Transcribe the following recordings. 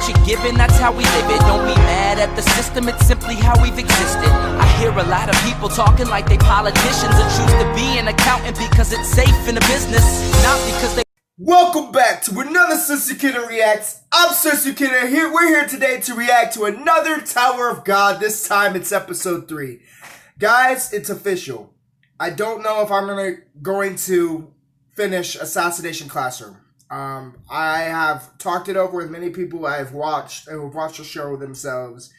what you're given, that's how we live it. Don't be mad at the system, it's simply how we've existed. I hear a lot of people talking like they politicians and choose to be an accountant because it's safe in the business, not because they... Welcome back to another Susukina Reacts. I'm Susukina. We're here today to react to another Tower of God. This time it's episode 3. Guys, it's official. I don't know if I'm going to finish Assassination Classroom. I have talked it over with many people I've watched and who've watched the show themselves,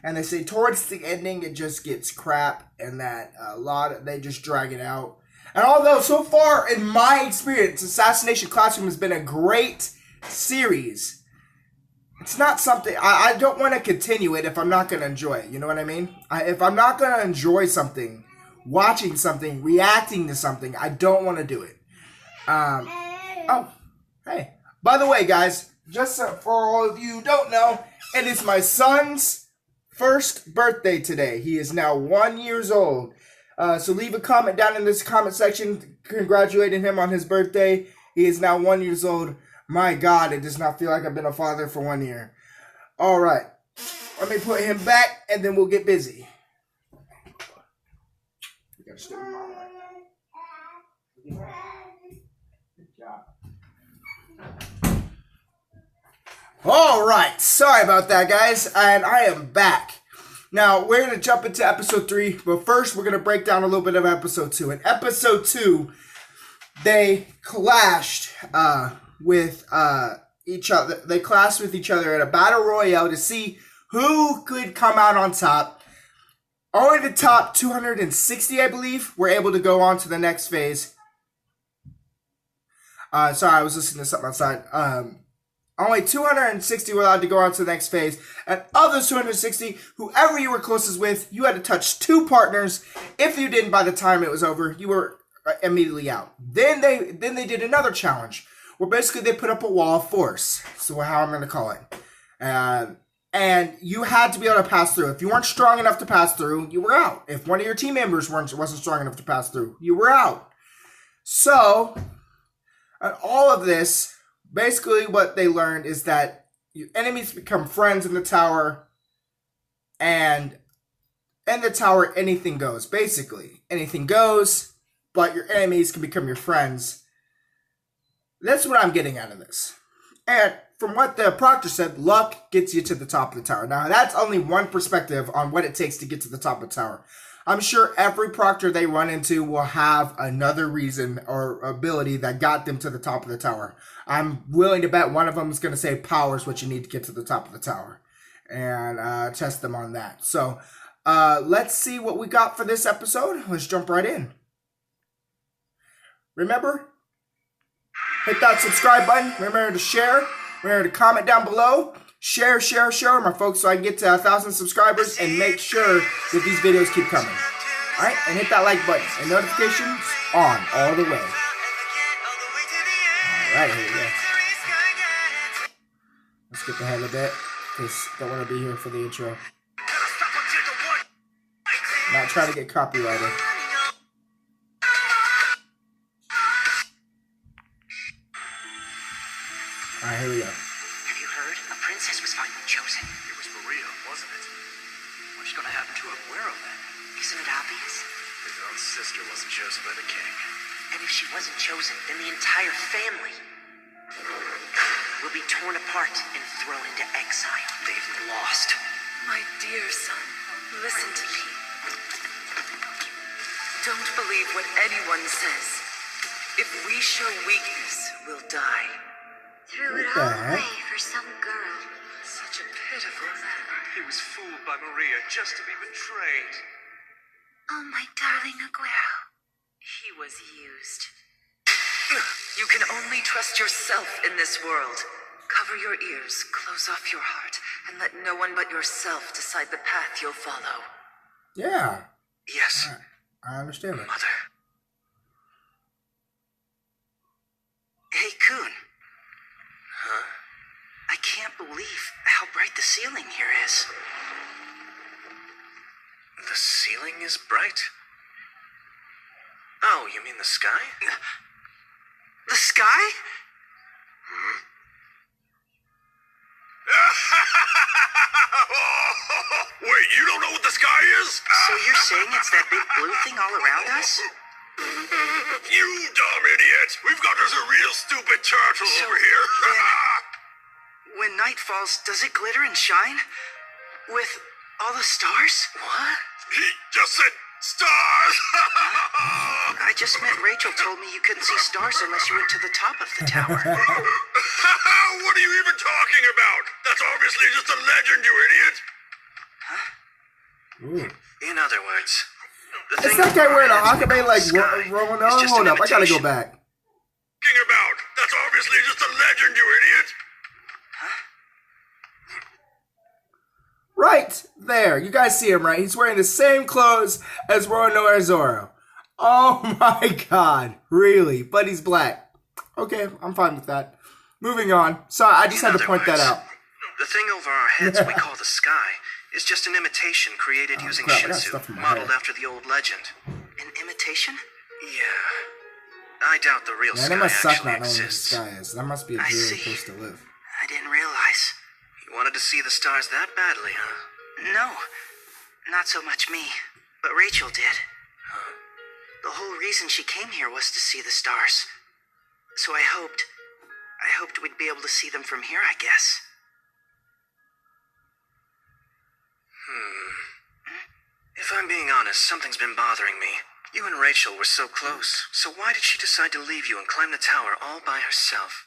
and they say towards the ending it just gets crap, and that they just drag it out. And although so far in my experience, Assassination Classroom has been a great series, it's not something I don't want to continue it if I'm not going to enjoy it. You know what I mean? If I'm not going to enjoy something, watching something, reacting to something, I don't want to do it. Oh, hey. By the way, guys, just for all of you who don't know, it is my son's first birthday today. He is now 1 year old. So leave a comment down in this comment section congratulating him on his birthday. He is now 1 year old. My God, it does not feel like I've been a father for 1 year. All right. Let me put him back, and then we'll get busy. You gotta stay with Mom. Good job. All right. Sorry about that, guys. And I am back. Now, we're going to jump into episode 3, but first we're going to break down a little bit of episode 2. In episode 2, they clashed with each other. They clashed with each other at a battle royale to see who could come out on top. Only the top 260, I believe, were able to go on to the next phase. Sorry, I was listening to something outside. Only 260 were allowed to go on to the next phase. And of those 260, whoever you were closest with, you had to touch 2 partners. If you didn't by the time it was over, you were immediately out. Then they did another challenge, where basically they put up a wall of force. So how I'm going to call it. And you had to be able to pass through. If you weren't strong enough to pass through, you were out. If one of your team members wasn't strong enough to pass through, you were out. So, all of this... basically, what they learned is that your enemies become friends in the tower, and in the tower, anything goes. Basically, anything goes, but your enemies can become your friends. That's what I'm getting out of this. And from what the proctor said, luck gets you to the top of the tower. Now, that's only one perspective on what it takes to get to the top of the tower. I'm sure every proctor they run into will have another reason or ability that got them to the top of the tower. I'm willing to bet one of them is going to say power is what you need to get to the top of the tower. And test them on that. So, let's see what we got for this episode. Let's jump right in. Remember, hit that subscribe button. Remember to share. Remember to comment down below. Share, my folks, so I can get to 1,000 subscribers and make sure that these videos keep coming. Alright, and hit that like button and notifications on all the way. Alright, here we go. Let's skip ahead a bit, because I don't want to be here for the intro. Not trying to get copyrighted. Alright, here we go. Chosen. It was Maria, wasn't it? What's going to happen to Aguero then? Isn't it obvious? His own sister wasn't chosen by the king. And if she wasn't chosen, then the entire family will be torn apart and thrown into exile. They've lost. My dear son, listen to me. Don't believe what anyone says. If we show weakness, we'll die. Threw it all away for some girl. Such a pitiful man. He was fooled by Maria just to be betrayed. Oh, my darling Aguero. He was used. You can only trust yourself in this world. Cover your ears, close off your heart, and let no one but yourself decide the path you'll follow. Yeah. Yes. I understand it. Mother. Hey, Coon. Huh? I can't believe how bright the ceiling here is. The ceiling is bright? Oh, you mean the sky? The sky? Hmm? So you're saying it's that big blue thing all around us? You dumb idiot! We've got us a real stupid turtle over here. When night falls, does it glitter and shine? With all the stars? What? He just said stars! I just meant Rachel told me you couldn't see stars unless you went to the top of the tower. What are you even talking about? That's obviously just a legend, you idiot! In other words, the It's thing that guy wearing a over our heads we Hawkeye call like the sky rolling is on. just Hold an up, I gotta go imitation. back. Talking about? That's obviously just a legend, you idiot! Right there. You guys see him, right? He's wearing the same clothes as Roronoa Zoro. Oh my god. Really? But he's black. Okay, I'm fine with that. Moving on. So I just had to point that out. The thing over our heads we call the sky is just an imitation created using crap, I got Shinsu, stuff in my modeled head. after the old legend. An imitation? Yeah. I doubt the real Man, sky that must suck actually not knowing what the exists. sky is. That must be a I dreary see. place to live. I didn't realize. You wanted to see the stars that badly, huh? No, not so much me, but Rachel did. The whole reason she came here was to see the stars. So I hoped we'd be able to see them from here, I guess. If I'm being honest, something's been bothering me. You and Rachel were so close, so why did she decide to leave you and climb the tower all by herself?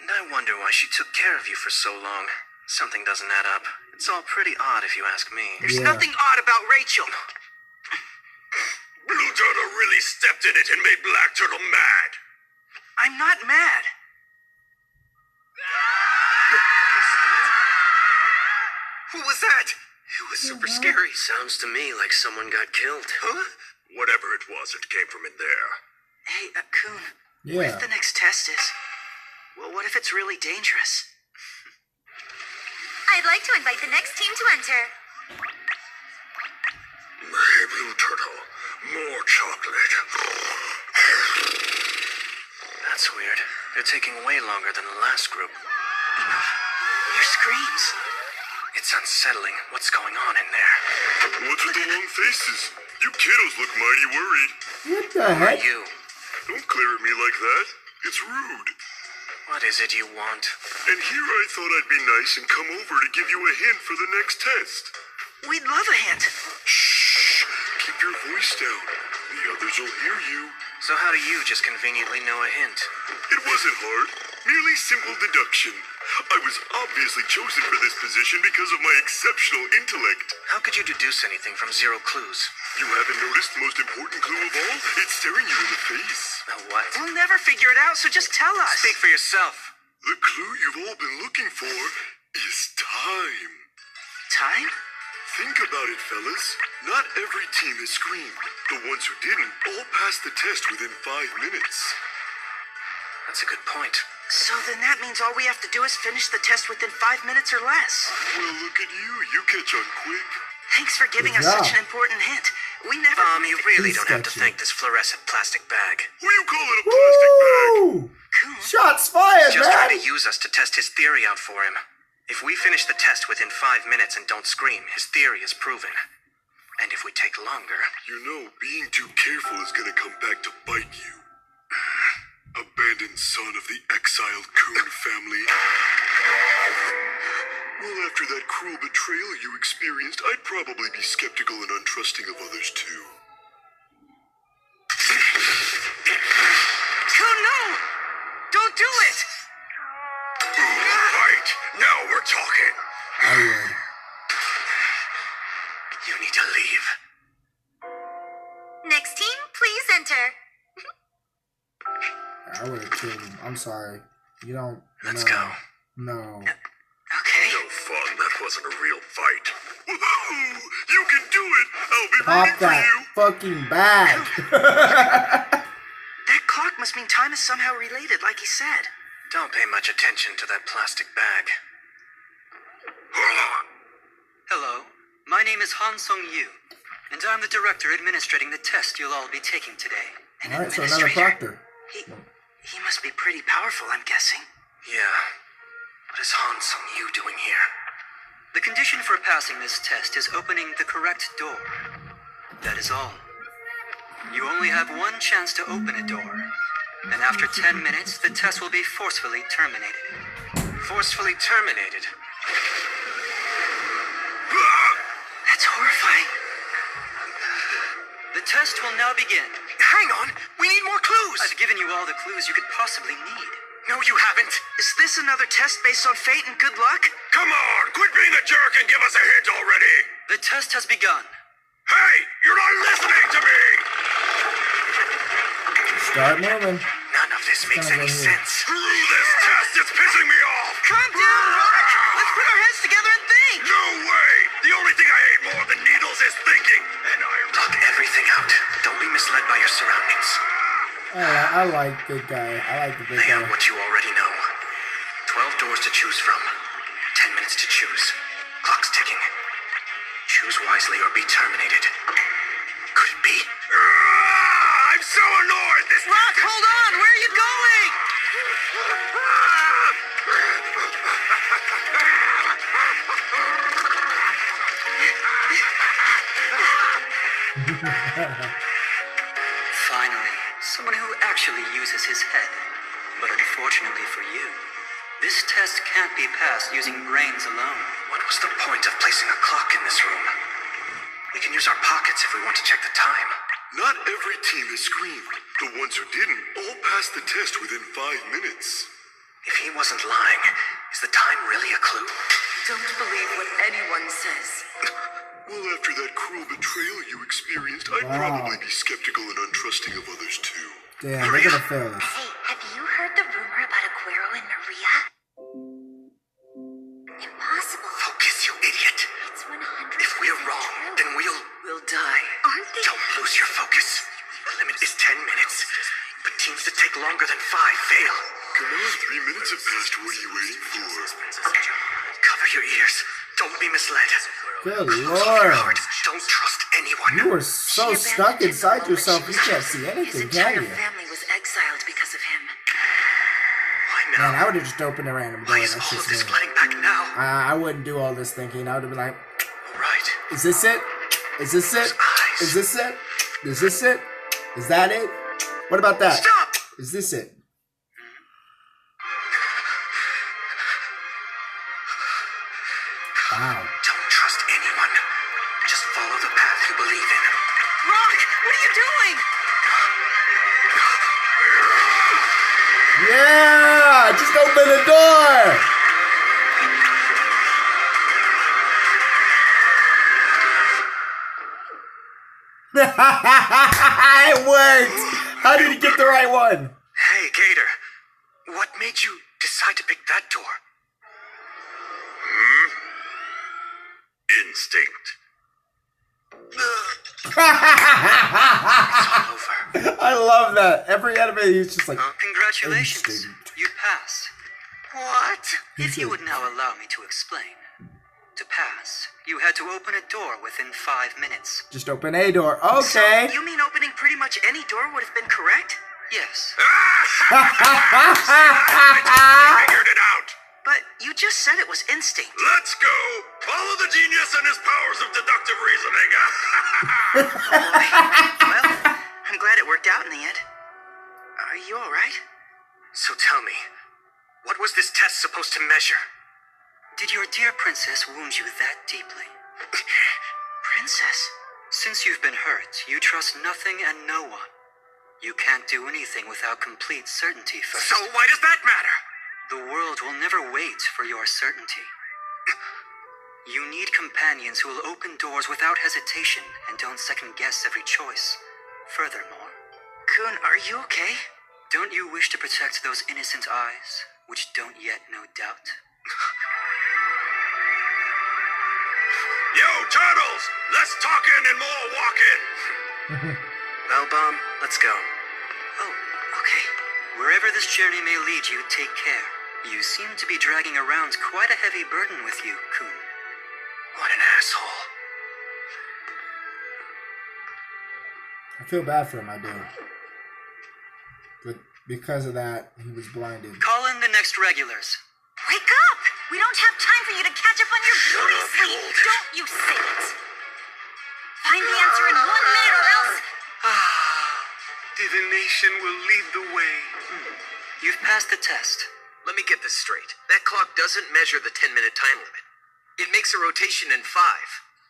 And I wonder why she took care of you for so long. Something doesn't add up. It's all pretty odd if you ask me. There's Yeah. nothing odd about Rachel. Blue Turtle really stepped in it and made Black Turtle mad. I'm not mad. What was that? It was super scary. Sounds to me like someone got killed. Huh? Whatever it was, it came from in there. Hey, Kun, what Yeah. if the next test is... Well, what if it's really dangerous? I'd like to invite the next team to enter. Hey, Blue Turtle, more chocolate. That's weird. They're taking way longer than the last group. Your screams. It's unsettling. What's going on in there? What's with the long faces? You kiddos look mighty worried. What the Who are heck? you? Don't glare at me like that. It's rude. What is it you want? And here I thought I'd be nice and come over to give you a hint for the next test. We'd love a hint. Shh! Keep your voice down. The others will hear you. So how do you just conveniently know a hint? It wasn't hard. Merely simple deduction. I was obviously chosen for this position because of my exceptional intellect. How could you deduce anything from 0 clues? You haven't noticed the most important clue of all? It's staring you in the face. A what? We'll never figure it out, so just tell us. Speak for yourself. The clue you've all been looking for is time. Time? Think about it, fellas. Not every team has screamed. The ones who didn't all passed the test within 5 minutes. That's a good point. So then that means all we have to do is finish the test within 5 minutes or less. Well, look at you. You catch on quick. Thanks for giving Good us job. such an important hint. We never... you really He's don't have to sketchy. thank this fluorescent plastic bag. What do you call it, a plastic bag? Woo! Cool. Shots fired, He's just trying man! to use us to test his theory out for him. If we finish the test within 5 minutes and don't scream, his theory is proven. And if we take longer... You know, being too careful is gonna come back to bite you. Abandoned son of the exiled Coon family. Well, after that cruel betrayal you experienced, I'd probably be skeptical and untrusting of others too. Coon, no! Don't do it! Right, now we're talking. I would. You need to leave. Next team, please enter. I would have killed him. I'm sorry. You don't. Let's no. go. No. Okay. No fun, that wasn't a real fight. Woohoo! You can do it! I'll be Pop rooting for that you! fucking bag. That clock must mean time is somehow related, like he said. Don't pay much attention to that plastic bag. Hold on! Hello, my name is Han Sung-yu, and I'm the director administrating the test you'll all be taking today. An Alright, so another administrator. proctor. He must be pretty powerful, I'm guessing. Yeah. What is Han Sung-yu doing here? The condition for passing this test is opening the correct door. That is all. You only have one chance to open a door, and after 10 minutes, the test will be forcefully terminated. Forcefully terminated. That's horrifying. The test will now begin. Hang on! We need more clues! I've given you all the clues you could possibly need. No, you haven't. Is this another test based on fate and good luck? Come on, quit being a jerk and give us a hint already! The test has begun. Hey, you're not listening to me! Start moving. None of this makes Gotta go any here. sense. Screw this test, it's pissing me off! Calm down, Rock! Let's put our heads together and think! No way! The only thing I hate more than needles is thinking, and I... Talk everything out. Don't be misled by your surroundings. I like good guy. I like the big Lay guy. out what you already know. 12 doors to choose from. 10 minutes to choose. Clock's ticking. Choose wisely or be terminated. Could it be? I'm so annoyed! This... Rock, hold on! Where are you going? Finally, someone who actually uses his head. But unfortunately for you, this test can't be passed using brains alone. What was the point of placing a clock in this room? We can use our pockets if we want to check the time. Not every team has screamed. The ones who didn't all passed the test within 5 minutes. If he wasn't lying, is the time really a clue? Don't believe what anyone says. Well, after that cruel betrayal you experienced, I'd probably be skeptical and untrusting of others too. Damn, they're gonna fail this. Hey, have you heard the rumor about Aguero and Maria? Impossible. Focus, you idiot. It's 100% If we're wrong, true. then we'll die. Aren't they? Don't lose your focus. The limit is 10 minutes. But teams that take longer than 5 fail. Come on, 3 minutes have passed. What are you waiting for? Cover your ears. Don't be misled. Good Follow lord. your heart. Don't trust anyone. You are so She stuck abandoned him the inside moment yourself, she you was can't born. see His anything, entire can you? family was exiled because of him. Why now? Man, I would have just opened a random door. Why is That's all of just this me. flooding back now? I wouldn't do all this thinking. I would have been like, All right. is this it? Is this it? Is this it? Is this it? Is that it? What about that? Stop! Is this it? Wow. Don't trust anyone. Just follow the path you believe in. Rock, what are you doing? Yeah! Just open the door! It worked! How did he get the right one? Hey, Gator. What made you decide to pick that door? Instinct. I love that. Every anime, he's just like, Congratulations, Instinct. you passed. What? If you would now allow me to explain. To pass, you had to open a door within 5 minutes. just open a door. Okay. So, you mean opening pretty much any door would have been correct? Yes. I figured it out. But you just said it was instinct. Let's go. Follow the genius and his powers of deductive reasoning. Well, I'm glad it worked out in the end. Are you alright? So tell me, what was this test supposed to measure? Did your dear princess wound you that deeply? Princess? Since you've been hurt, you trust nothing and no one. You can't do anything without complete certainty first. So why does that matter? The world will never wait for your certainty. You need companions who will open doors without hesitation and don't second guess every choice. Furthermore, Kun, are you okay? don't you wish to protect those innocent eyes, which don't yet know doubt? Yo, turtles, less talking and more walking. Well, Bomb, let's go. Oh, okay. Wherever this journey may lead you, take care. You seem to be dragging around quite a heavy burden with you, Kun. What an asshole. I feel bad for him, I do. But because of that, he was blinded. Call in the next regulars. Wake up! We don't have time for you to catch up on your beauty dedication will lead the way. You've passed the test. Let me get this straight. That clock doesn't measure the 10-minute time limit. It makes a rotation in 5.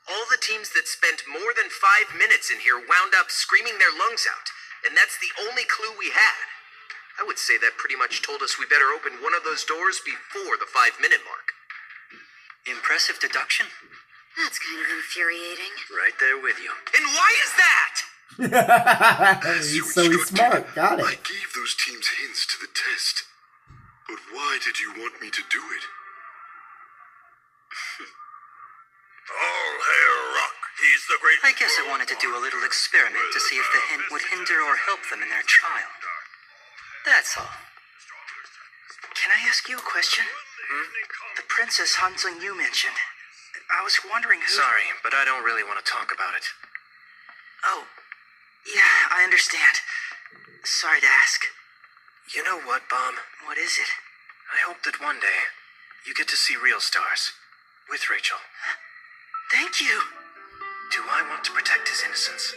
All the teams that spent more than 5 minutes in here wound up screaming their lungs out, and that's the only clue we had. I would say that pretty much told us we better open one of those doors before the 5-minute mark. Impressive deduction. That's kind of infuriating. Right there with you. And why is that? He's so smart. Got I it. gave those teams hints to the test. But why did you want me to do it? All hail Rock. He's the great... I guess I wanted to do a little experiment to see if the hint would hinder or help them in their trial. That's all. Can I ask you a question? The Princess Han Sung you mentioned. I was wondering who... Sorry, but I don't really want to talk about it. Oh, yeah, I understand. Sorry to ask. You know what, Bomb? What is it? I hope that one day you get to see real stars with Rachel. Thank you. Do I want to protect his innocence?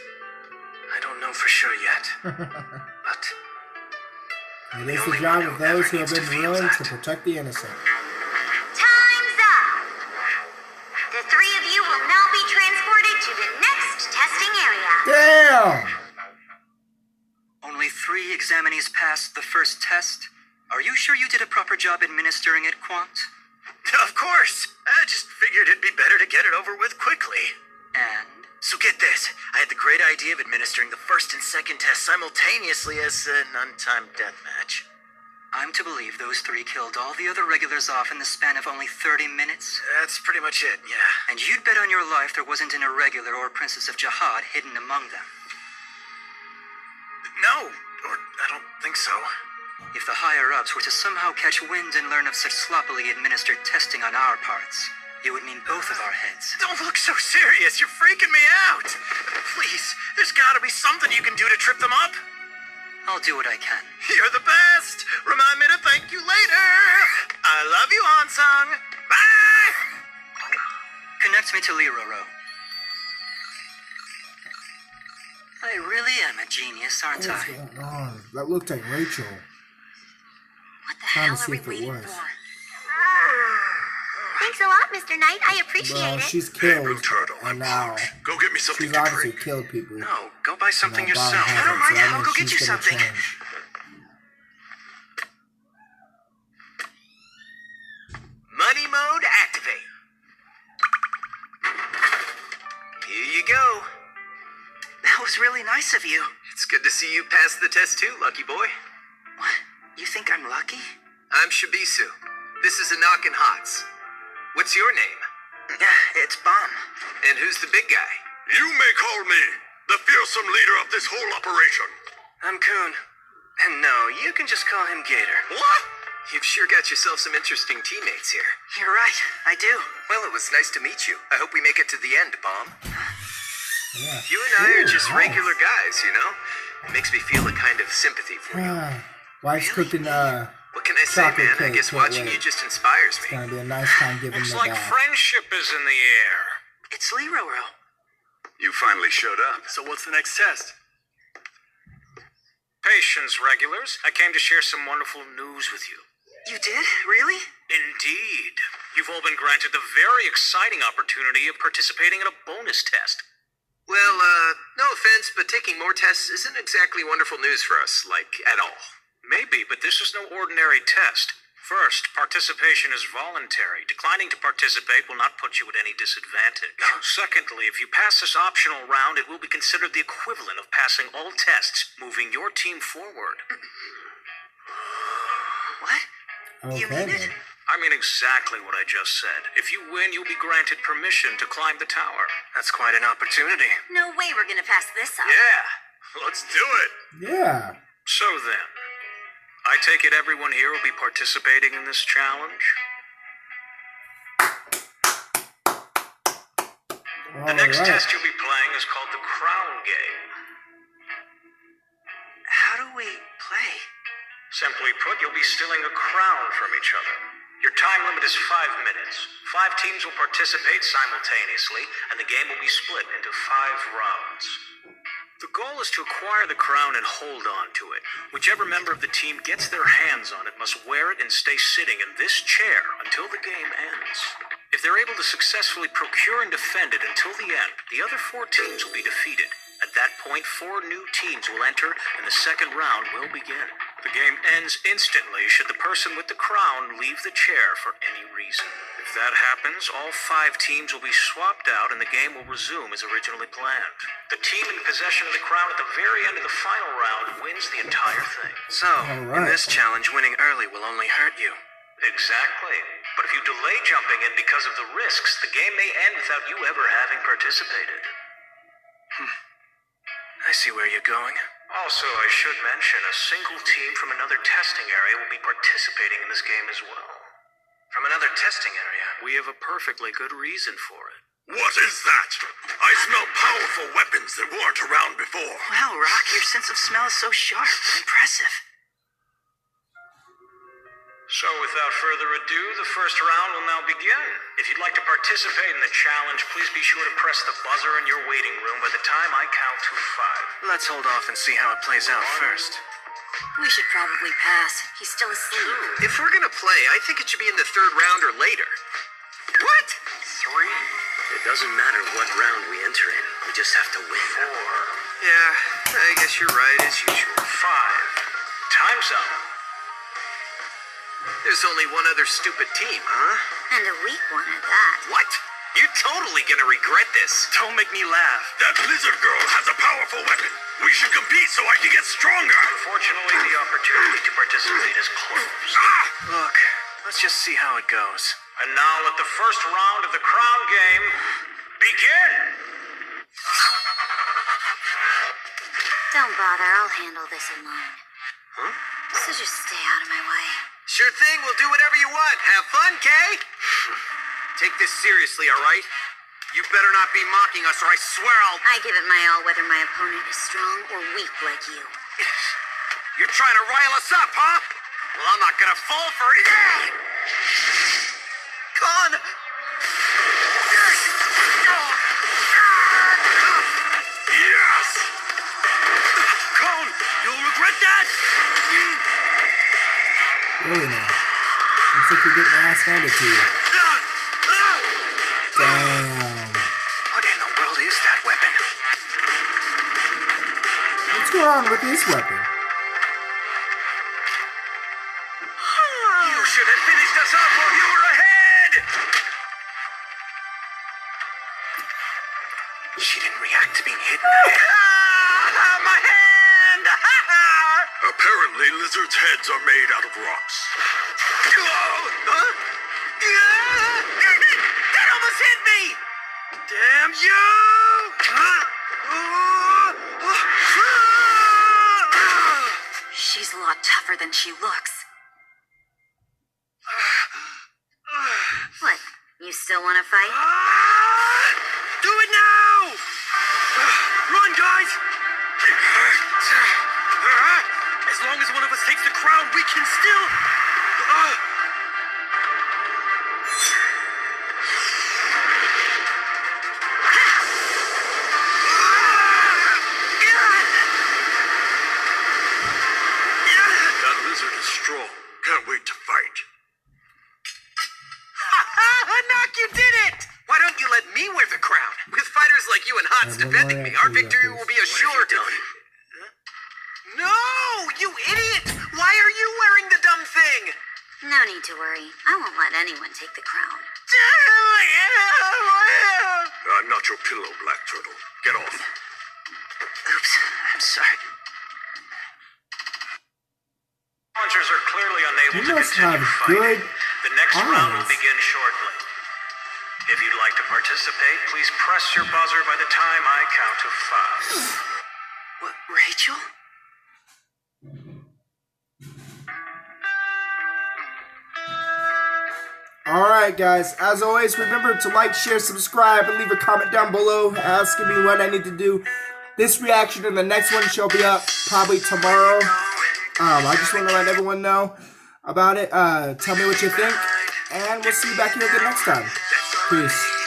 I don't know for sure yet. But It is the job of those who have been willing to protect the innocent. Time's up! The three of you will now be transported to the next testing area. Damn! Only 3 examinees passed the first test. Are you sure you did a proper job administering it, Quant? of course, I just figured it'd be better to get it over with quickly. And? So get this, I had the great idea of administering the first and second test simultaneously as an untimed death match. I'm to believe those 3 killed all the other regulars off in the span of only 30 minutes? That's pretty much it, yeah. And you'd bet on your life there wasn't an irregular or Princess of Jihad hidden among them. No, or I don't think so. If the higher-ups were to somehow catch wind and learn of such sloppily administered testing on our parts, it would mean both of our heads. Don't look so serious, you're freaking me out. Please, there's gotta be something you can do to trip them up. I'll do what I can. You're the best. Remind me to thank you later. I love you, Hansung. Bye! Connect me to Liroro. I really am a genius, aren't What's I? going on? That looked like Rachel. What the Trying hell to are see we if it waiting was. for? Thanks a lot, Mr. Knight. I appreciate Well, it. she's Hey, killed, Blue Turtle, I'm and now parched. Go get me something she's to obviously drink. killed people. No, go buy something Now Bob yourself. hasn't, I don't mind. so that I'll means go get she's you gonna something. change. Money mode activate. Here you go. That was really nice of you. It's good to see you pass the test too, lucky boy. What? You think I'm lucky? I'm Shibisu. This is Anakin Hots. What's your name? Yeah, it's Bomb. And who's the big guy? You may call me the fearsome leader of this whole operation. I'm Coon. And no, you can just call him Gator. What? You've sure got yourself some interesting teammates here. You're right. I do. Well, it was nice to meet you. I hope we make it to the end, Bomb. Yeah. You and I are just regular guys, you know? It makes me feel a kind of sympathy for you. Wife's cooking What can I say, chocolate man? I cake, guess can't watching wait. you just inspires It's me. gonna be a nice time giving Looks the like bath. friendship is in the air. It's Liroro. You finally showed up. So what's the next test? Patience, regulars. I came to share some wonderful news with you. You did? Really? Indeed. You've all been granted the very exciting opportunity of participating in a bonus test. Well, no offense, but taking more tests isn't exactly wonderful news for us, like, at all. Maybe, but this is no ordinary test. First, participation is voluntary. Declining to participate will not put you at any disadvantage. Secondly, if you pass this optional round, it will be considered the equivalent of passing all tests, moving your team forward. What? You Okay, mean it? then. I mean exactly what I just said. If you win, you'll be granted permission to climb the tower. That's quite an opportunity. No way we're gonna pass this up. Yeah, let's do it. Yeah. So then, I take it everyone here will be participating in this challenge? The next Alright. test you'll be playing is called the Crown Game. How do we play? Simply put, you'll be stealing a crown from each other. Your time limit is 5 minutes. 5 teams will participate simultaneously, and the game will be split into 5 rounds. The goal is to acquire the crown and hold on to it. Whichever member of the team gets their hands on it must wear it and stay sitting in this chair until the game ends. If they're able to successfully procure and defend it until the end, the other 4 teams will be defeated. At that point, 4 new teams will enter, and the second round will begin. The game ends instantly should the person with the crown leave the chair for any reason. If that happens, all 5 teams will be swapped out, and the game will resume as originally planned. The team in possession of the crown at the very end of the final round wins the entire thing. So, in this challenge, winning early will only hurt you. Exactly. But if you delay jumping in because of the risks, the game may end without you ever having participated. I see where you're going. Also, I should mention, a single team from another testing area will be participating in this game as well. From another testing area? We have a perfectly good reason for it. What is that? I smell powerful weapons that weren't around before. Wow, Rock, your sense of smell is so sharp. Impressive. So, without further ado, the first round will now begin. If you'd like to participate in the challenge, please be sure to press the buzzer in your waiting room by the time I count to 5. Let's hold off and see how it plays out first. We should probably pass. He's still asleep. If we're gonna play, I think it should be in the 3rd round or later. What? 3, It doesn't matter what round we enter in. We just have to win. 4, Yeah, I guess you're right as usual. 5. Time's up. There's only one other stupid team, huh? And a weak one at that. What? You're totally gonna regret this. Don't make me laugh. That lizard girl has a powerful weapon. We should compete so I can get stronger. Unfortunately, the opportunity to participate is closed. Look, let's just see how it goes. And now let the first round of the crown game begin! Don't bother, I'll handle this alone. So just stay out of my way. Sure thing, we'll do whatever you want. Have fun, Kay? Take this seriously, all right? You better not be mocking us or I swear I'll... I give it my all whether my opponent is strong or weak like you. You're trying to rile us up, huh? Well, I'm not gonna fall for it. Con! Yes! Cone, you'll regret that! Really now. Looks like you're getting your ass handed to you. Damn. What in the world is that weapon? What's going on with this weapon? You should have finished us off while you were ahead! She didn't react to being hit in the head. My hand! Apparently, lizards' heads are made out of rocks. That almost hit me! Damn you! She's a lot tougher than she looks. What? You still want to fight? Do it now! Run, guys! As long as one of us takes the crown, we can still... That lizard is strong. Can't wait to fight. Knock, you did it! Why don't you let me wear the crown? With fighters like you and Hans defending me, our victory will be assured. No, you idiot! Why are you wearing the dumb thing? No need to worry. I won't let anyone take the crown. I'm not your pillow, Black Turtle. Get off. Oops, I'm sorry. Challengers are clearly unable You to must continue have fighting. good The next round will eyes. begin shortly. If you'd like to participate, please press your buzzer by the time I count to 5. What, Rachel? Alright guys, as always, remember to like, share, subscribe, and leave a comment down below asking me what I need to do. This reaction and the next one shall be up probably tomorrow. I just want to let everyone know about it. Tell me what you think, and we'll see you back here again next time. Peace.